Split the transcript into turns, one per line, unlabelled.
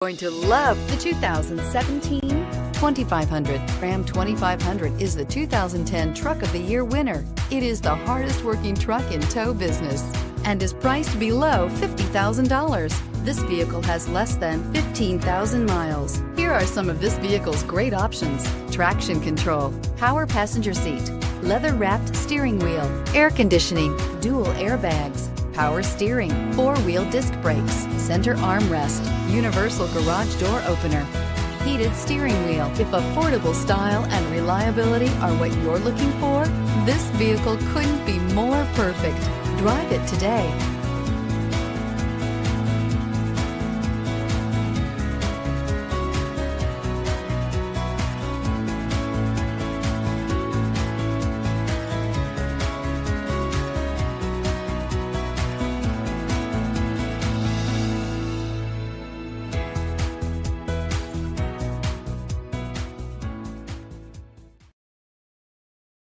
Going to love the 2017 2500. Ram 2500 is the 2010 Truck of the Year winner. It is the hardest working truck in tow business and is priced below $50,000. This vehicle has less than 15,000 miles. Here are some of this vehicle's great options: traction control, power passenger seat, leather-wrapped steering wheel, air conditioning, dual airbags, power steering, four-wheel disc brakes, center armrest, universal garage door opener, heated steering wheel. If affordable style and reliability are what you're looking for, this vehicle couldn't be more perfect. Drive it today.